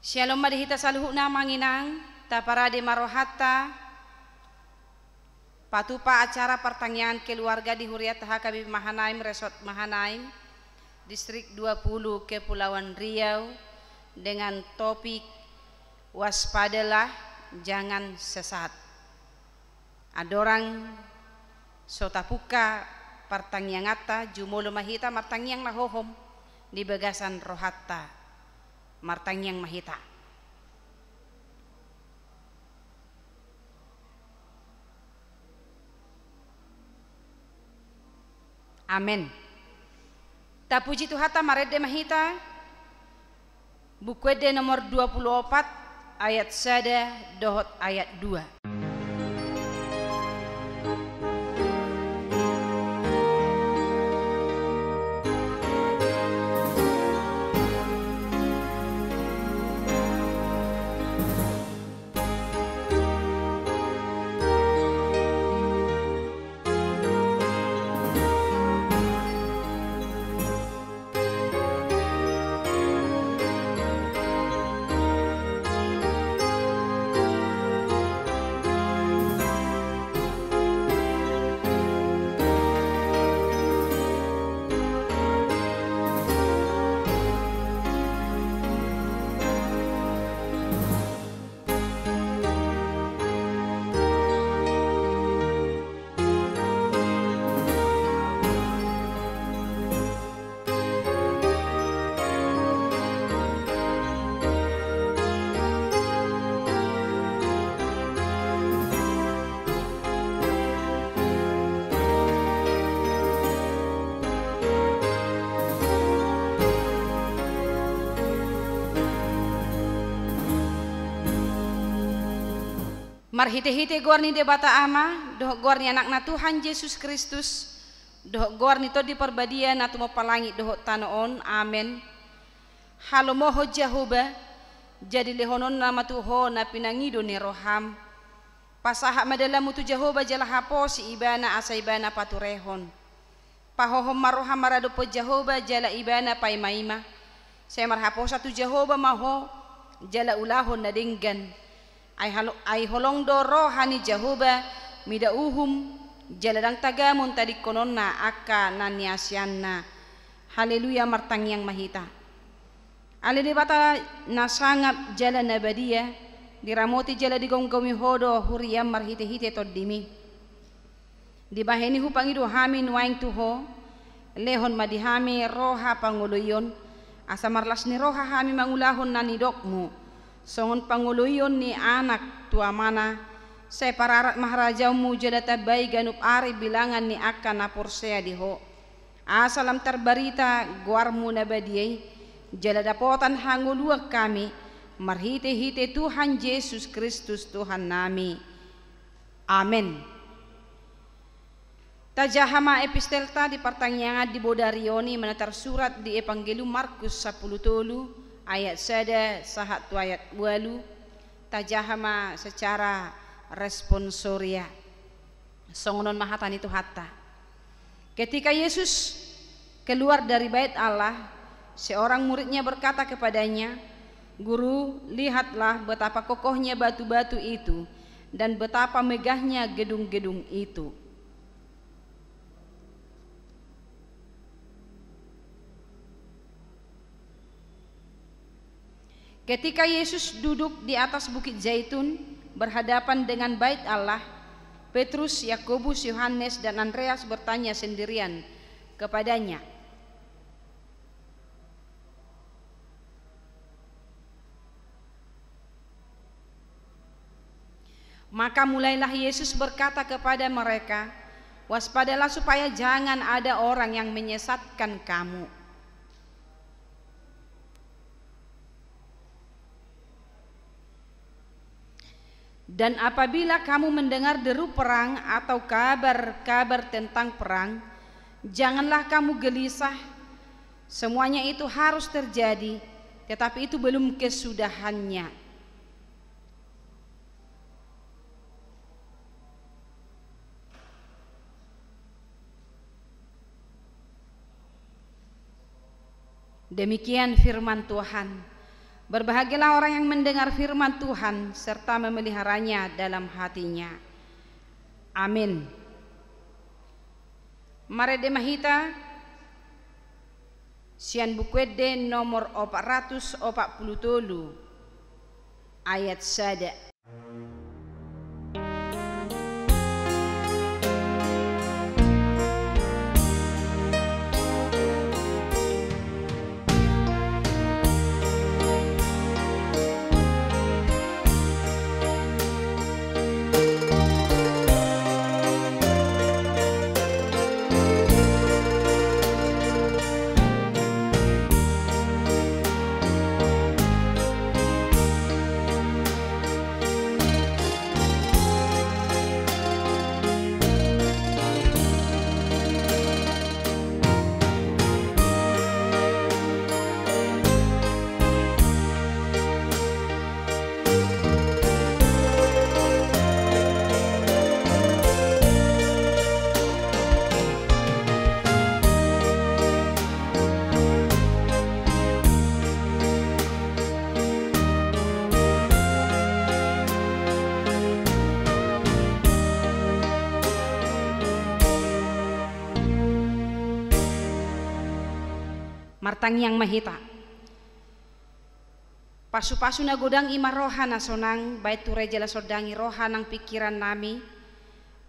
Shalom madihita saluhuna manginang taparade marohata patupa acara pertanyaan keluarga di Huriat Habib Mahanaim Resort Mahanaim Distrik 20 Kepulauan Riau dengan topik waspadalah jangan sesat. Adorang sotapuka pertanyaan ngata jumolo mahita martanyang lahohom di bagasan rohatta martanyang mahita. Amin. Tapuji Tuhata marede mahita bukwede nomor 24 ayat sada dohot ayat 2. Marhite-hite gorni debata ama doh gorni anak na Tuhan Yesus Kristus doh gorni to di perbadia na tumo palangi doh tanoon amen. Halo moho Jehovah jadi lehonon nama Tuho na pinangido ni roham pasaha madala mutu Jehovah jala hapo si ibana asa ibana paturehon pahohom maroham marado po Jehovah jala ibana pay maima saya marhapo satu Jehovah maho jala ulahon na dinggan ay holong do rohani Jehovah mida uhum jaladang tagamun tadi kononna akka naniasyanna. Haleluya martangyang mahita. Ale de bata nasangap jala nabadia diramoti jala digonggomi hodo huriyam marhite-hite toddimi. Di baheni hupangido hami nuaing tuho lehon madihami roha panguluyon asa marlas ni roha hami mangulahon nanidokmu. Songon panguluyon ni anak tua mana saya pararat maharajamu jadata bayi ganup ari bilangan ni akan napur saya diho asalam terbarita guarmu nabadiyai jaladapotan hanguluak kami marhite-hite Tuhan Yesus Kristus Tuhan nami amin. Tajahama epistelta di pertanyaan di Bodarioni menatar surat di Evangelium Markus 10 ayat sada sahat tu ayat 8 tajahama secara responsoria songonon mahatan itu hatta ketika Yesus keluar dari bait Allah seorang muridnya berkata kepadanya, Guru, lihatlah betapa kokohnya batu-batu itu dan betapa megahnya gedung-gedung itu. Ketika Yesus duduk di atas bukit Zaitun berhadapan dengan bait Allah, Petrus, Yakobus, Yohanes dan Andreas bertanya sendirian kepadanya, maka mulailah Yesus berkata kepada mereka, waspadalah supaya jangan ada orang yang menyesatkan kamu. Dan apabila kamu mendengar deru perang atau kabar-kabar tentang perang, janganlah kamu gelisah. Semuanya itu harus terjadi, tetapi itu belum kesudahannya. Demikian firman Tuhan. Berbahagialah orang yang mendengar firman Tuhan serta memeliharanya dalam hatinya. Amin. Mari demahita sian bukwede nomor 447 ayat sada. Martang yang mahita pasu-pasu na godang ima roha na sonang bait tu reja la sodangi roha nang pikiran nami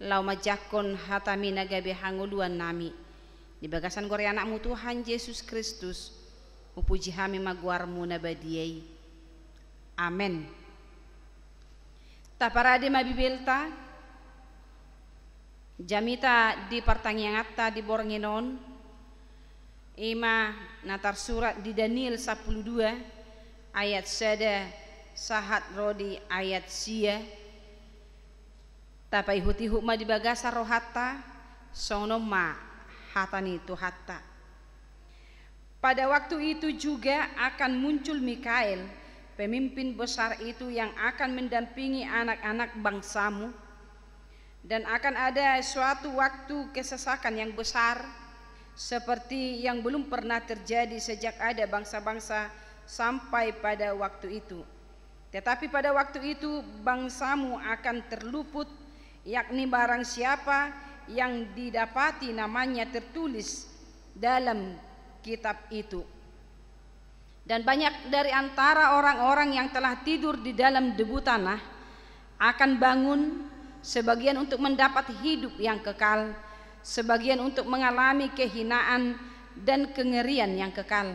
lau majakon hatami na gabe hanguluan nami di bagasan gore anakmu Tuhan Yesus Kristus upuji hami maguarmu na badiai. Amen. Taparade mabibelta jamita di pertanyaata di borngenon ima natar surat di Daniel 12 ayat sada sahat rodi ayat sia tapai huti hukma di bagasa rohatta sono ma hatani tu hatta. Pada waktu itu juga akan muncul Mikael, pemimpin besar itu yang akan mendampingi anak-anak bangsamu, dan akan ada suatu waktu kesesakan yang besar seperti yang belum pernah terjadi sejak ada bangsa-bangsa sampai pada waktu itu. Tetapi pada waktu itu bangsamu akan terluput, yakni barang siapa yang didapati namanya tertulis dalam kitab itu. Dan banyak dari antara orang-orang yang telah tidur di dalam debu tanah akan bangun, sebagian untuk mendapat hidup yang kekal, sebagian untuk mengalami kehinaan dan kengerian yang kekal.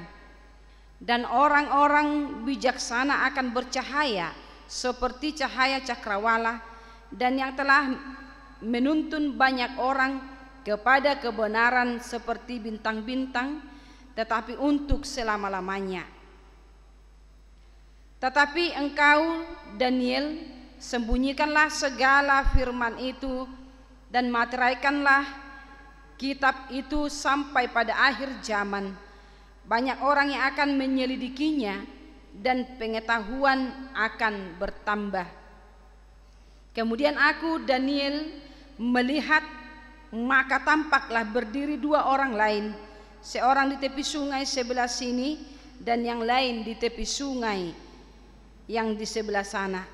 Dan orang-orang bijaksana akan bercahaya seperti cahaya cakrawala, dan yang telah menuntun banyak orang kepada kebenaran seperti bintang-bintang, tetapi untuk selama-lamanya. Tetapi engkau Daniel, sembunyikanlah segala firman itu dan materaikanlah kitab itu sampai pada akhir zaman. Banyak orang yang akan menyelidikinya dan pengetahuan akan bertambah. Kemudian aku Daniel melihat, maka tampaklah berdiri dua orang lain, seorang di tepi sungai sebelah sini dan yang lain di tepi sungai yang di sebelah sana.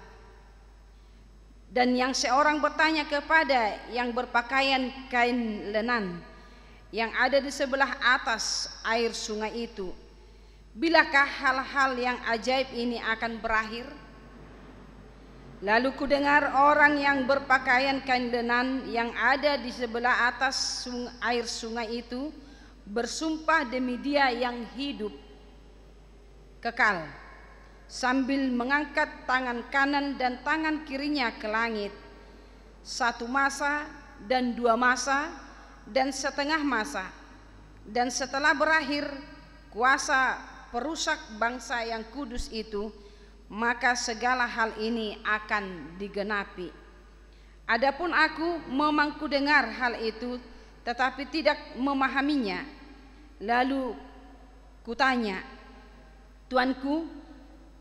Dan yang seorang bertanya kepada yang berpakaian kain lenan yang ada di sebelah atas air sungai itu, bilakah hal-hal yang ajaib ini akan berakhir? Lalu kudengar orang yang berpakaian kain lenan yang ada di sebelah atas air sungai itu bersumpah demi Dia yang hidup kekal, sambil mengangkat tangan kanan dan tangan kirinya ke langit, satu masa dan dua masa dan setengah masa, dan setelah berakhir kuasa perusak bangsa yang kudus itu, maka segala hal ini akan digenapi. Adapun aku memang kudengar hal itu, tetapi tidak memahaminya. Lalu kutanya, Tuanku,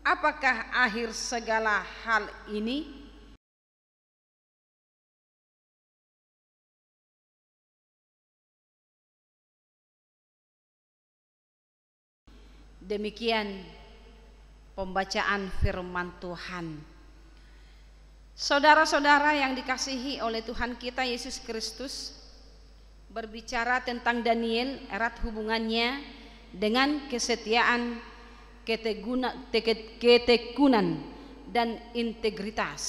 apakah akhir segala hal ini? Demikian pembacaan firman Tuhan. Saudara-saudara yang dikasihi oleh Tuhan kita Yesus Kristus, berbicara tentang Daniel erat hubungannya dengan kesetiaan, ketekunan dan integritas.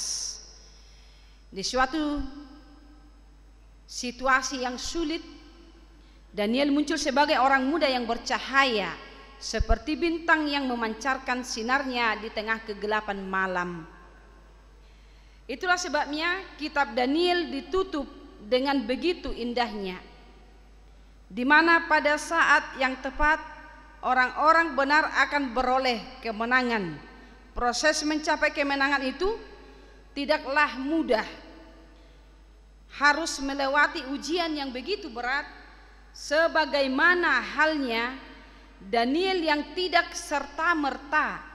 Di suatu situasi yang sulit, Daniel muncul sebagai orang muda yang bercahaya seperti bintang yang memancarkan sinarnya di tengah kegelapan malam. Itulah sebabnya kitab Daniel ditutup dengan begitu indahnya, di mana pada saat yang tepat orang-orang benar akan beroleh kemenangan. Proses mencapai kemenangan itu tidaklah mudah, harus melewati ujian yang begitu berat, sebagaimana halnya Daniel yang tidak serta-merta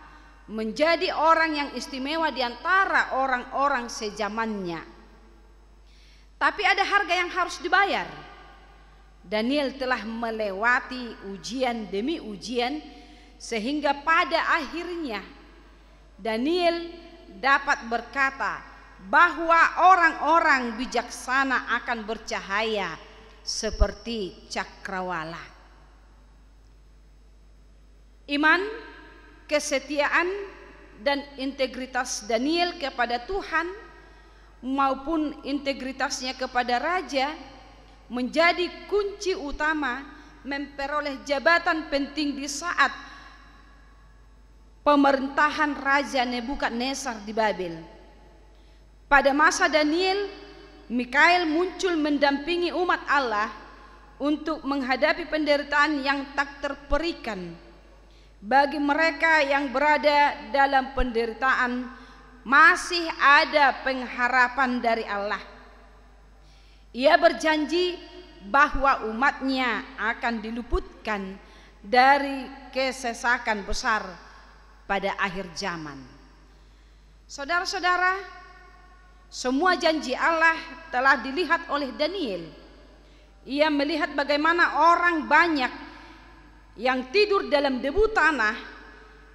menjadi orang yang istimewa di antara orang-orang sezamannya. Tapi ada harga yang harus dibayar. Daniel telah melewati ujian demi ujian, sehingga pada akhirnya Daniel dapat berkata bahwa orang-orang bijaksana akan bercahaya seperti cakrawala. Iman, kesetiaan dan integritas Daniel kepada Tuhan maupun integritasnya kepada raja menjadi kunci utama memperoleh jabatan penting di saat pemerintahan Raja Nebukadnezar di Babel. Pada masa Daniel, Mikael muncul mendampingi umat Allah untuk menghadapi penderitaan yang tak terperikan. Bagi mereka yang berada dalam penderitaan, masih ada pengharapan dari Allah. Ia berjanji bahwa umatnya akan diluputkan dari kesesakan besar pada akhir zaman. Saudara-saudara, semua janji Allah telah dilihat oleh Daniel. Ia melihat bagaimana orang banyak yang tidur dalam debu tanah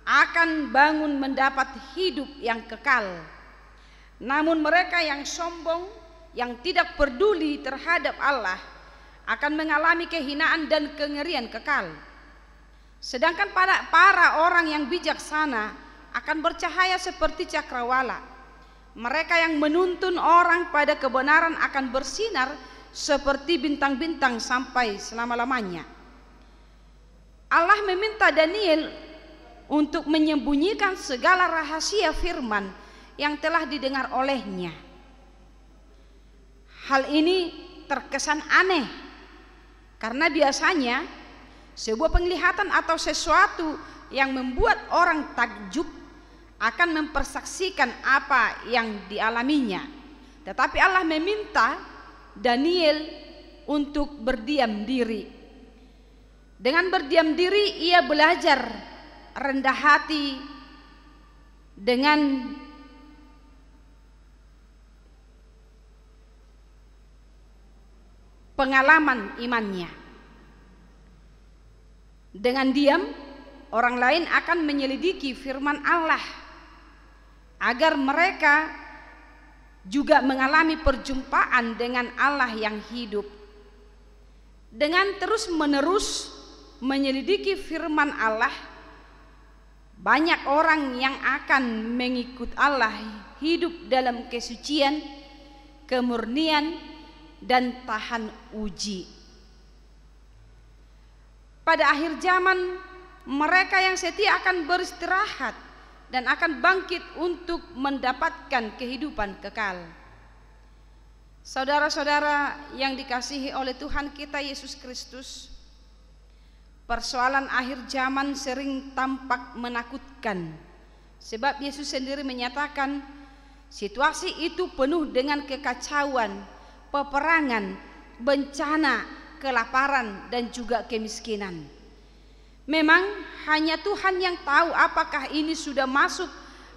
akan bangun mendapat hidup yang kekal. Namun mereka yang sombong, yang tidak peduli terhadap Allah, akan mengalami kehinaan dan kengerian kekal. Sedangkan para orang yang bijaksana akan bercahaya seperti cakrawala. Mereka yang menuntun orang pada kebenaran akan bersinar seperti bintang-bintang sampai selama-lamanya. Allah meminta Daniel untuk menyembunyikan segala rahasia firman yang telah didengar olehnya. Hal ini terkesan aneh karena biasanya sebuah penglihatan atau sesuatu yang membuat orang takjub akan mempersaksikan apa yang dialaminya. Tetapi Allah meminta Daniel untuk berdiam diri. Dengan berdiam diri ia belajar rendah hati dengan pengalaman imannya. Dengan diam, orang lain akan menyelidiki firman Allah agar mereka juga mengalami perjumpaan dengan Allah yang hidup. Dengan terus-menerus menyelidiki firman Allah, banyak orang yang akan mengikut Allah hidup dalam kesucian, kemurnian, dan tahan uji. Pada akhir zaman, mereka yang setia akan beristirahat dan akan bangkit untuk mendapatkan kehidupan kekal. Saudara-saudara yang dikasihi oleh Tuhan kita Yesus Kristus, persoalan akhir zaman sering tampak menakutkan, sebab Yesus sendiri menyatakan situasi itu penuh dengan kekacauan, peperangan, bencana, kelaparan, dan juga kemiskinan. Memang hanya Tuhan yang tahu apakah ini sudah masuk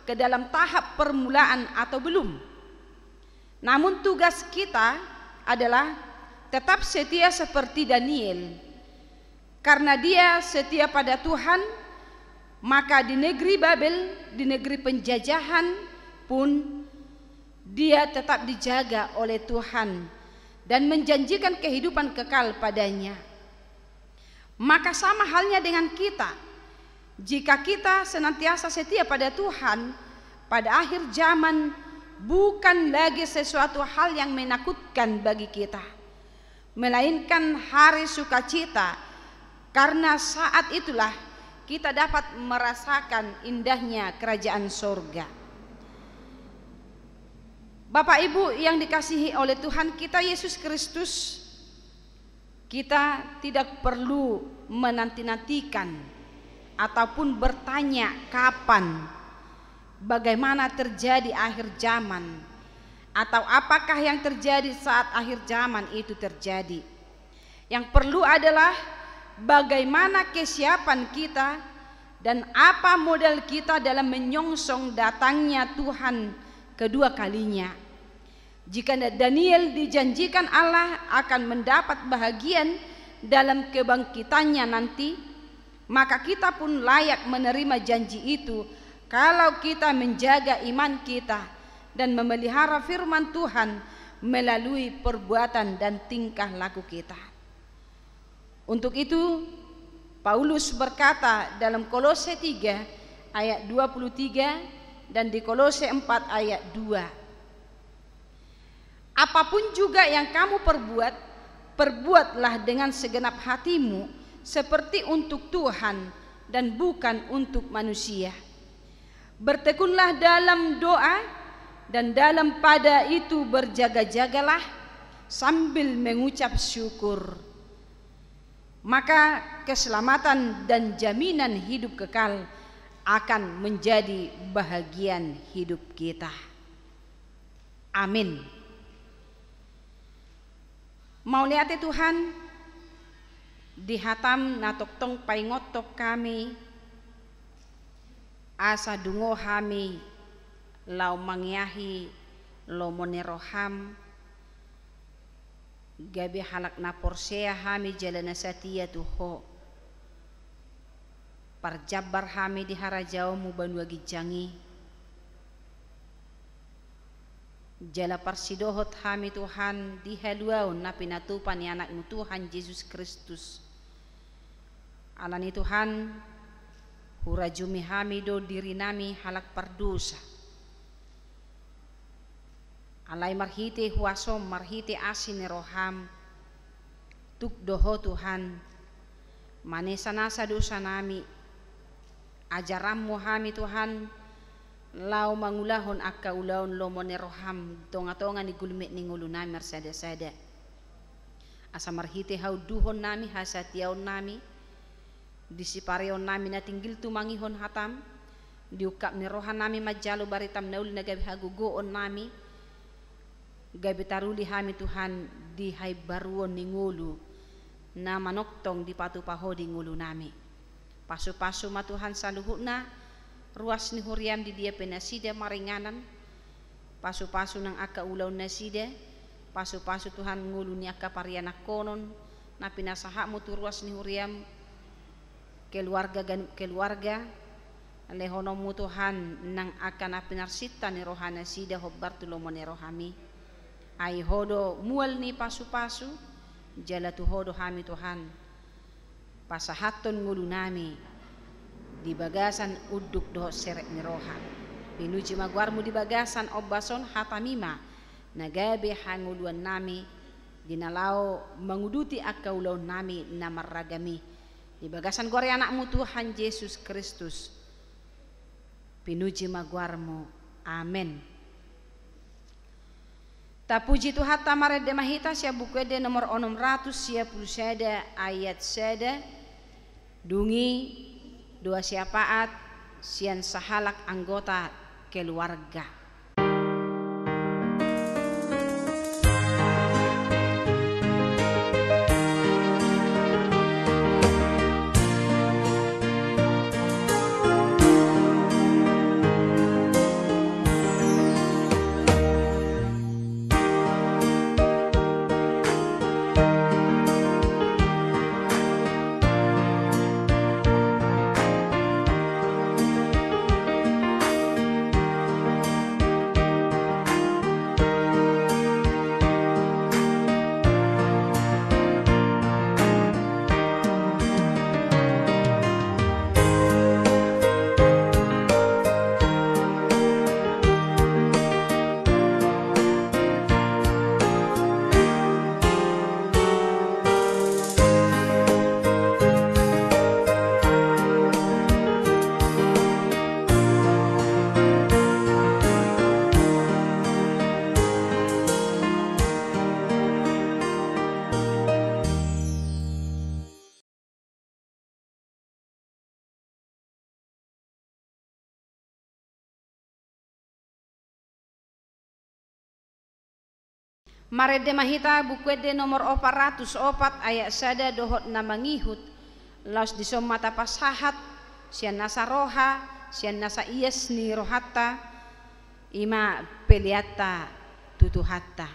ke dalam tahap permulaan atau belum. Namun tugas kita adalah tetap setia seperti Daniel. Karena dia setia pada Tuhan, Maka di negeri Babel, di negeri penjajahan pun dia tetap dijaga oleh Tuhan dan menjanjikan kehidupan kekal padanya. Maka sama halnya dengan kita, jika kita senantiasa setia pada Tuhan, pada akhir zaman bukan lagi sesuatu hal yang menakutkan bagi kita, melainkan hari sukacita, karena saat itulah kita dapat merasakan indahnya kerajaan sorga. Bapak Ibu yang dikasihi oleh Tuhan kita Yesus Kristus, kita tidak perlu menanti-nantikan ataupun bertanya kapan, bagaimana terjadi akhir zaman, atau apakah yang terjadi saat akhir zaman itu terjadi. Yang perlu adalah bagaimana kesiapan kita dan apa modal kita dalam menyongsong datangnya Tuhan kedua kalinya. Jika Daniel dijanjikan Allah akan mendapat bahagian dalam kebangkitannya nanti, maka kita pun layak menerima janji itu kalau kita menjaga iman kita dan memelihara firman Tuhan melalui perbuatan dan tingkah laku kita. Untuk itu Paulus berkata dalam Kolose 3 ayat 23 dan di Kolose 4 ayat 2, apapun juga yang kamu perbuat, perbuatlah dengan segenap hatimu seperti untuk Tuhan dan bukan untuk manusia. Bertekunlah dalam doa dan dalam pada itu berjaga-jagalah sambil mengucap syukur. Maka keselamatan dan jaminan hidup kekal akan menjadi bahagian hidup kita. Amin. Mau lihat Tuhan, dihatam natok tong paingotok kami, asa dungo kami, lau mangyahi lo moneroham, gabi halak na porsea hami jalana satia tuho, parjabar hami di harajau mu banua gijangi, jala parsidohot hami Tuhan di haluaun na pinatupan ni anakmu Tuhan Yesus Kristus. Alani Tuhan, hurajumi hami do diri nami halak pardosa. Alai marhite huasom marhite asin roham tuk doho Tuhan, manesa nasa dosa nami, ajarammu hami Tuhan, lau mangulahon akka ulaun lomone roham tonga-tonga ni gulmet ni ngulu nami marsada-sada. Asa marhite hau duhon nami hasatiaon nami, disipareon nami na tinggil tumangihon hatam, diukap ni rohan nami majalo baritam naul na gabi hagugoon nami, gabi taruli hami Tuhan di hai baruon ni ngulu na manoktong di patu-paho di ngulu nami. Pasu-pasu ma Tuhan saluhuna ruas ni huriam di dia penasida maringanan, pasu-pasu nang aka ulaw nasida, pasu-pasu Tuhan ngulu ni aka pariana konon na pinasaha mo tu ruas ni huriam keluarga lehono mo Tuhan nang aka na pinarsita ni rohana sida hobbar tulomo ni rohami. Ay hodo mual ni pasu-pasu jala tu hodo hami Tuhan pasahaton ngulu nami di bagasan uduk doh seret ni roha pinuji magwarmu di bagasan obason hatamima nagabe hanguluan nami dinalao menguduti akaulaw nami namaragami di bagasan gore anakmu Tuhan Yesus Kristus pinuji magwarmu. Amen. Tapuji Tuhan tamare de mahita sia bukwede nomor 600 ayat seda dungi dua siapaat sian sahalak anggota keluarga. Marede mahita bukwede nomor 404 ayat sada dohot na mangihut laos disom mata pasahat sian nasa roha sian nasa iyas ni rohatta ima peliata tutuhatta.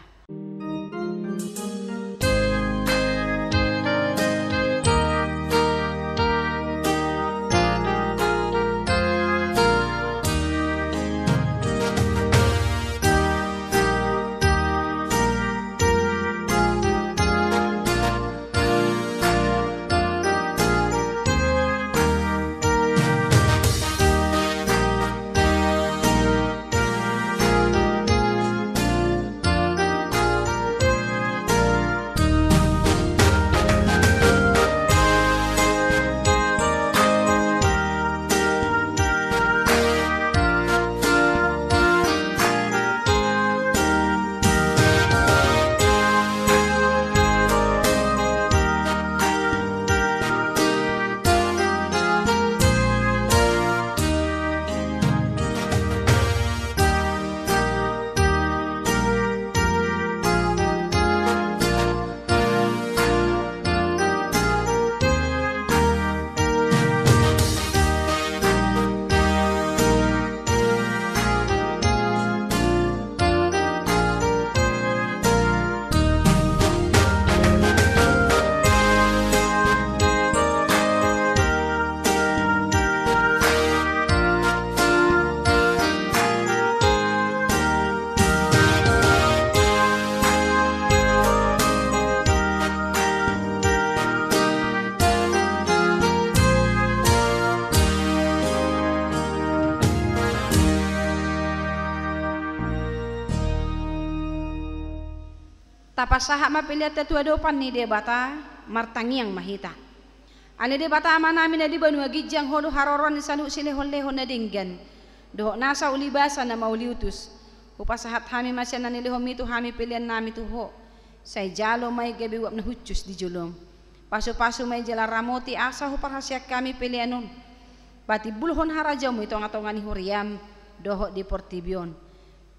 Tapasaha mapiliat tua dopan ni debata martangiang mahita. Ani debata amanami na di banua gijang hodo haroron sanu silehon-lehon na dinggan. Doho nasa ulibasa na mauliutus. Upasahat hami masya na nilihom itu hami pilihan nami tuho. Say jalo may gabi wap na hucus di julom. Paso-paso may jala ramoti asa huparhasyak kami pilihan nun. Pati bulhon harajaw mo ito ang atongan ni Huriam doho di Portibion.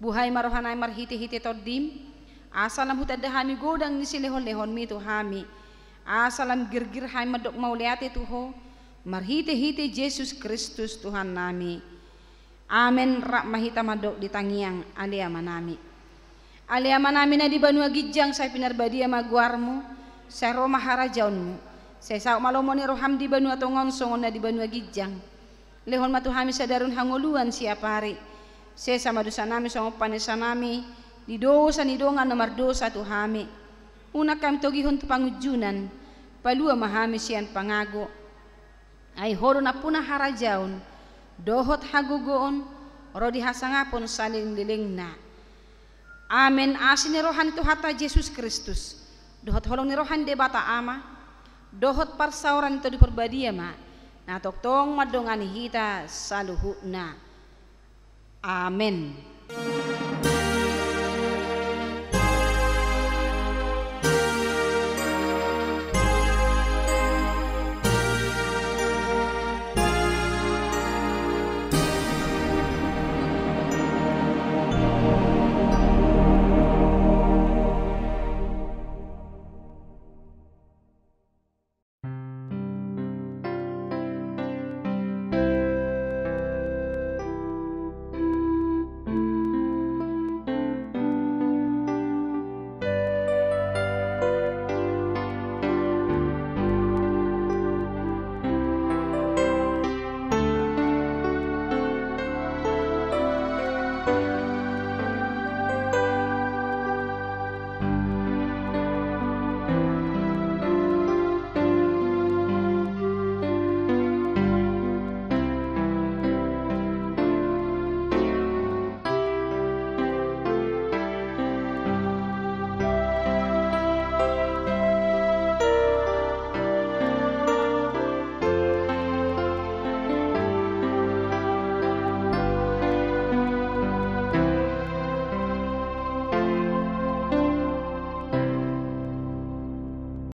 Buhay marohanay marhiti-hiti tordim. Asalam hutada hami godang ni silehon-lehon mito hami. Asalam girgir hai madok mauliate tuho. Marhite-hite Yesus Kristus Tuhan nami. Amen rak mahita madok di tangiang alia manami. Alia manami na di banua gijang say pinarbadia maguarmu. Say roma harajaunmu. Say sao malomoni roham di banua tongon songon na di banua gijang. Lehon matu hami sadarun hangoluan siapa hari. Say sama dosa nami songo panesa nami. Di dosa ni dongan nomor dosa tu hami. Una kami togihon tu pangujunan. Palua mahami sian pangago. Ay horo na puna harajaun. Dohot hagugoon. Rodi hasangapon saling liling na. Amen. Asin ni rohan itu hata Yesus Kristus. Dohot holong ni rohan debata ama. Dohot parsauran itu di perbadia ma. Na toktong madongan hita saluhu na. Amen.